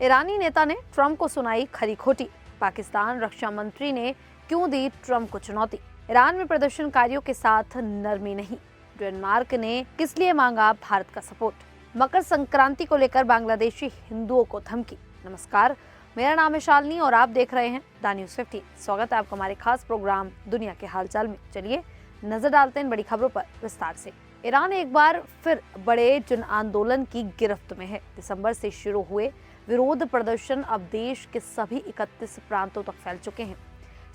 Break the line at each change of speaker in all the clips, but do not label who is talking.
ईरानी नेता ने ट्रंप को सुनाई खरी खोटी। पाकिस्तान रक्षा मंत्री ने क्यों दी ट्रंप को चुनौती। ईरान में प्रदर्शनकारियों के साथ नरमी नहीं। डेनमार्क ने किस लिए मांगा भारत का सपोर्ट। मकर संक्रांति को लेकर बांग्लादेशी हिंदुओं को धमकी। नमस्कार, मेरा नाम है शालिनी और आप देख रहे हैं द न्यूज़ 15। स्वागत है आपका हमारे खास प्रोग्राम दुनिया के हालचाल में। चलिए नजर डालते हैं बड़ी खबरों पर विस्तार से। ईरान एक बार फिर बड़े जन आंदोलन की गिरफ्त में है। दिसंबर से शुरू हुए विरोध प्रदर्शन अब देश के सभी 31 प्रांतों तक फैल चुके हैं।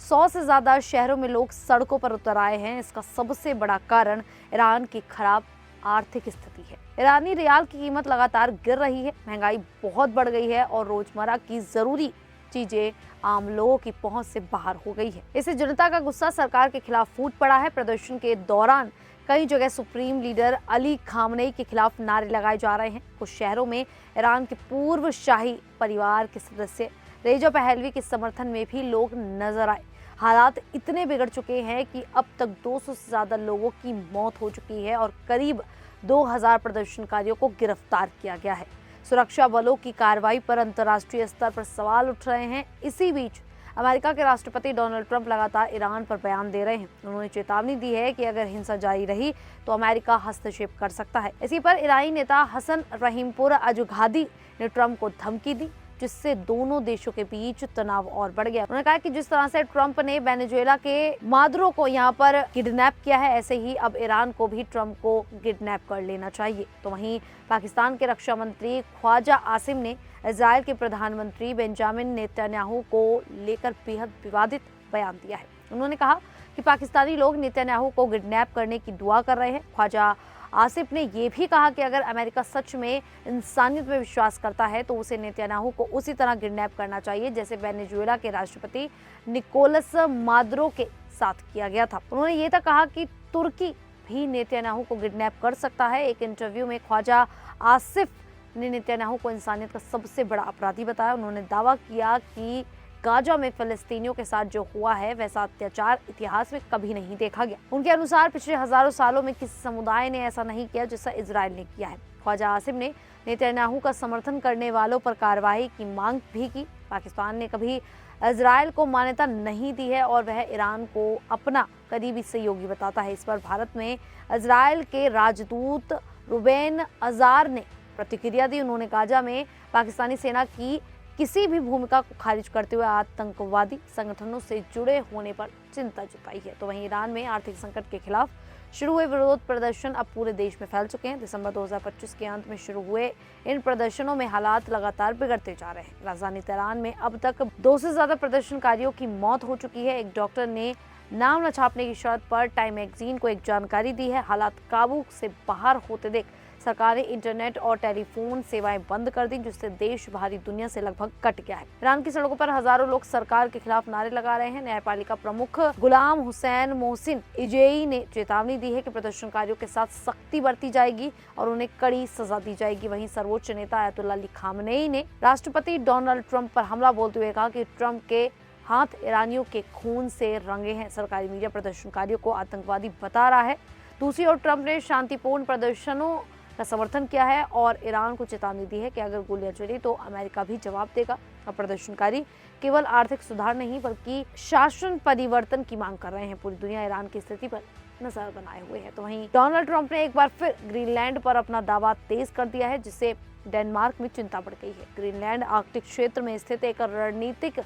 100 से ज्यादा शहरों में लोग सड़कों पर उतर आए हैं। इसका सबसे बड़ा कारण ईरान की खराब आर्थिक स्थिति है। ईरानी रियाल की कीमत लगातार गिर रही है, महंगाई बहुत बढ़ गई है और रोजमर्रा की जरूरी चीजें आम लोगों की पहुंच से बाहर हो गई है। इससे जनता का गुस्सा सरकार के खिलाफ फूट पड़ा है। प्रदर्शन के दौरान कई जगह सुप्रीम लीडर अली खामनेई के खिलाफ नारे लगाए जा रहे हैं। कुछ शहरों में ईरान के पूर्व शाही परिवार के सदस्य रेजा पहलवी के समर्थन में भी लोग नजर आए। हालात इतने बिगड़ चुके हैं कि अब तक 200 से ज्यादा लोगों की मौत हो चुकी है और करीब 2000 प्रदर्शनकारियों को गिरफ्तार किया गया है। सुरक्षा बलों की कार्रवाई पर अंतर्राष्ट्रीय स्तर पर सवाल उठ रहे हैं। इसी बीच अमेरिका के राष्ट्रपति डोनाल्ड ट्रंप लगातार ईरान पर बयान दे रहे हैं। उन्होंने चेतावनी दी है कि अगर हिंसा जारी रही तो अमेरिका हस्तक्षेप कर सकता है। इसी पर ईरानी नेता हसन रहीमपुर अजुघादी ने ट्रंप को धमकी दी, जिससे दोनों देशों के बीच तनाव और बढ़ गया। उन्होंने कहा कि जिस तरह से ट्रंप ने वेनेजुएला के मादुरो को यहाँ पर किडनैप किया है, ऐसे ही अब ईरान को भी ट्रंप को किडनैप कर लेना चाहिए। तो वहीं पाकिस्तान के रक्षा मंत्री ख्वाजा आसिम ने इजराइल के प्रधानमंत्री बेंजामिन नेतन्याहू को लेकर बेहद विवादित बयान दिया है। उन्होंने कहा कि पाकिस्तानी लोग नेतन्याहू को किडनैप करने की दुआ कर रहे हैं। ख्वाजा आसिफ ने यह भी कहा कि अगर अमेरिका सच में इंसानियत में विश्वास करता है तो उसे नेतन्याहू को उसी तरह किडनैप करना चाहिए जैसे वेनेजुएला के राष्ट्रपति निकोलस मादुरो के साथ किया गया था। उन्होंने ये तक कहा कि तुर्की भी नेतन्याहू को किडनैप कर सकता है। एक इंटरव्यू में ख्वाजा आसिफ ने नेतन्याहू को इंसानियत का सबसे बड़ा अपराधी बताया। उन्होंने दावा किया कि गाजा में फिलिस्तीनियों के साथ जो हुआ है वैसा अत्याचार इतिहास में कभी नहीं देखा गया। उनके अनुसार पिछले हजारों सालों में किसी समुदाय ने ऐसा नहीं किया जैसा इजराइल ने किया है। ख्वाजा आसिम ने नेतन्याहू का समर्थन करने वालों पर कार्रवाई की मांग भी की। पाकिस्तान ने कभी इजराइल को मान्यता नहीं दी है और वह ईरान को अपना करीबी सहयोगी बताता है। इस पर भारत में इजराइल के राजदूत रुबेन अजार ने प्रतिक्रिया दी। उन्होंने गाजा में पाकिस्तानी सेना की किसी भी भूमिका को खारिज करते हुए आतंकवादी संगठनों से जुड़े होने पर चिंता जताई है। तो वहीं ईरान में आर्थिक संकट के खिलाफ शुरू हुए विरोध प्रदर्शन अब पूरे देश में फैल चुके हैं। दिसंबर 2025 के अंत में शुरू हुए इन प्रदर्शनों में हालात लगातार बिगड़ते जा रहे हैं। राजधानी तेहरान में अब तक 200 से ज्यादा प्रदर्शनकारियों की मौत हो चुकी है। एक डॉक्टर ने नाम न छापने की शर्त पर टाइम मैगजीन को एक जानकारी दी है। हालात काबू से बाहर होते देख सरकार ने इंटरनेट और टेलीफोन सेवाएं बंद कर दी, जिससे देश बाहरी दुनिया से लगभग कट गया है। ईरान की सड़कों पर हजारों लोग सरकार के खिलाफ नारे लगा रहे हैं। न्यायपालिका प्रमुख गुलाम हुसैन मोहसिन इजेई ने चेतावनी दी है कि प्रदर्शनकारियों के साथ सख्ती बरती जाएगी और उन्हें कड़ी सजा दी जाएगी। वहीं सर्वोच्च नेता अयतुल्ला अली खामनेई ने राष्ट्रपति डोनाल्ड ट्रंप पर हमला बोलते हुए कहा कि ट्रंप के हाथ ईरानियों के खून से रंगे हैं। सरकारी मीडिया प्रदर्शनकारियों को आतंकवादी बता रहा है। दूसरी ओर ट्रंप ने शांतिपूर्ण प्रदर्शनों का समर्थन किया है और ईरान को चेतावनी दी है कि अगर गोलियां चली तो अमेरिका भी जवाब देगा। अब प्रदर्शनकारी केवल आर्थिक सुधार नहीं बल्कि शासन परिवर्तन की मांग कर रहे हैं। पूरी दुनिया ईरान की स्थिति पर नजर बनाए हुए है। तो वहीं डोनाल्ड ट्रंप ने एक बार फिर ग्रीनलैंड पर अपना दावा तेज कर दिया है, जिससे डेनमार्क में चिंता बढ़ गई है। ग्रीनलैंड आर्कटिक क्षेत्र में स्थित एक रणनीतिक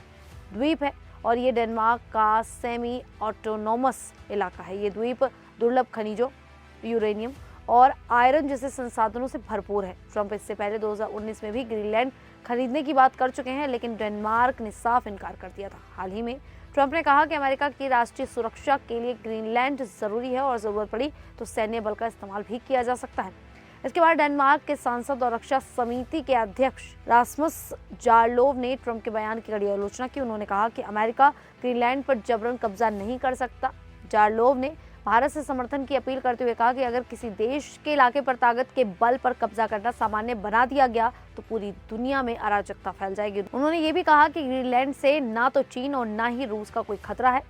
द्वीप है और ये डेनमार्क का सेमी ऑटोनोमस इलाका है। ये द्वीप दुर्लभ खनिजों, यूरेनियम और आयरन जैसे संसाधनों से भरपूर है। ट्रंप इससे पहले 2019 में भी ग्रीनलैंड खरीदने की बात कर चुके हैं, लेकिन डेनमार्क ने साफ इनकार कर दिया था। हाल ही में ट्रंप ने कहा कि अमेरिका की राष्ट्रीय सुरक्षा के लिए ग्रीनलैंड जरूरी है और जरूरत पड़ी तो सैन्य बल का इस्तेमाल भी किया जा सकता है। इसके बाद डेनमार्क के सांसद और रक्षा समिति के अध्यक्ष रासमस जारलोव ने ट्रंप के बयान की कड़ी आलोचना की। उन्होंने कहा कि अमेरिका ग्रीनलैंड पर जबरन कब्जा नहीं कर सकता। जारलोव ने भारत से समर्थन की अपील करते हुए कहा कि अगर किसी देश के इलाके पर ताकत के बल पर कब्जा करना सामान्य बना दिया गया तो पूरी दुनिया में अराजकता फैल जाएगी। उन्होंने ये भी कहा कि ग्रीनलैंड से ना तो चीन और ना ही रूस का कोई खतरा है।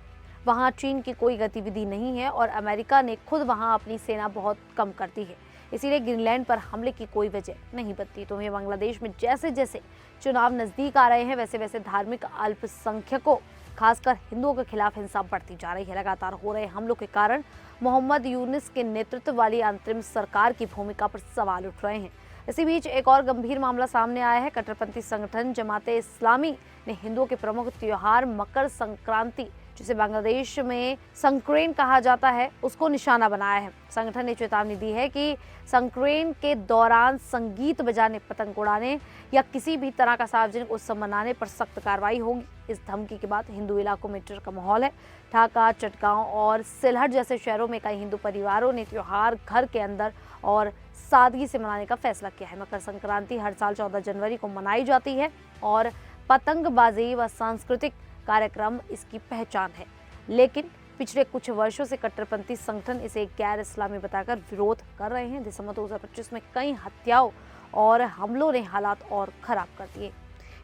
वहां चीन की कोई गतिविधि नहीं है और अमेरिका ने खुद वहां अपनी सेना बहुत कम कर दी है। इसीलिए ग्रीनलैंड पर हमले की कोई वजह नहीं बनती। तो वहीं बांग्लादेश में जैसे जैसे चुनाव नजदीक आ रहे हैं, वैसे वैसे धार्मिक अल्पसंख्यकों खासकर हिंदुओं के खिलाफ हिंसा बढ़ती जा रही है। लगातार हो रहे हमलों के कारण मोहम्मद यूनिस के नेतृत्व वाली अंतरिम सरकार की भूमिका पर सवाल उठ रहे हैं। इसी बीच एक और गंभीर मामला सामने आया है। कट्टरपंथी संगठन जमाते इस्लामी ने हिंदुओं के प्रमुख त्योहार मकर संक्रांति, जिसे बांग्लादेश में संक्रेन कहा जाता है, उसको निशाना बनाया है। संगठन ने चेतावनी दी है कि संक्रेन के दौरान संगीत बजाने, पतंग उड़ाने या किसी भी तरह का सार्वजनिक उत्सव मनाने पर सख्त कार्रवाई होगी। इस धमकी के बाद हिंदू इलाकों में डर का माहौल है। ढाका, चटगांव और सिलहट जैसे शहरों में कई हिंदू परिवारों ने त्योहार घर के अंदर और सादगी से मनाने का फैसला किया है। मकर संक्रांति हर साल 14 जनवरी को मनाई जाती है और पतंगबाजी व सांस्कृतिक कार्यक्रम इसकी पहचान है, लेकिन पिछले कुछ वर्षों से कट्टरपंथी संगठन इसे गैर इस्लामी बताकर विरोध कर रहे हैं। दिसंबर 2025 में कई हत्याओं और हमलों ने हालात और खराब कर दिए।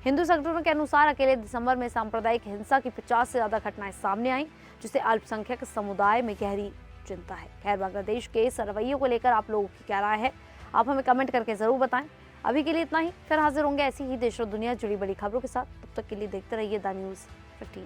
हिंदू संगठनों के अनुसार अकेले दिसंबर में सांप्रदायिक हिंसा की 50 से ज्यादा घटनाएं सामने आई, जिससे अल्पसंख्यक समुदाय में गहरी चिंता है। खैर, बांग्लादेश के इस रवैये को लेकर आप लोगों की क्या राय है, आप हमें कमेंट करके जरूर बताएं। अभी के लिए इतना ही, फिर हाजिर होंगे ऐसी ही देश और दुनिया जुड़ी बड़ी खबरों के साथ। तब तक के लिए देखते रहिए द न्यूज़ 15।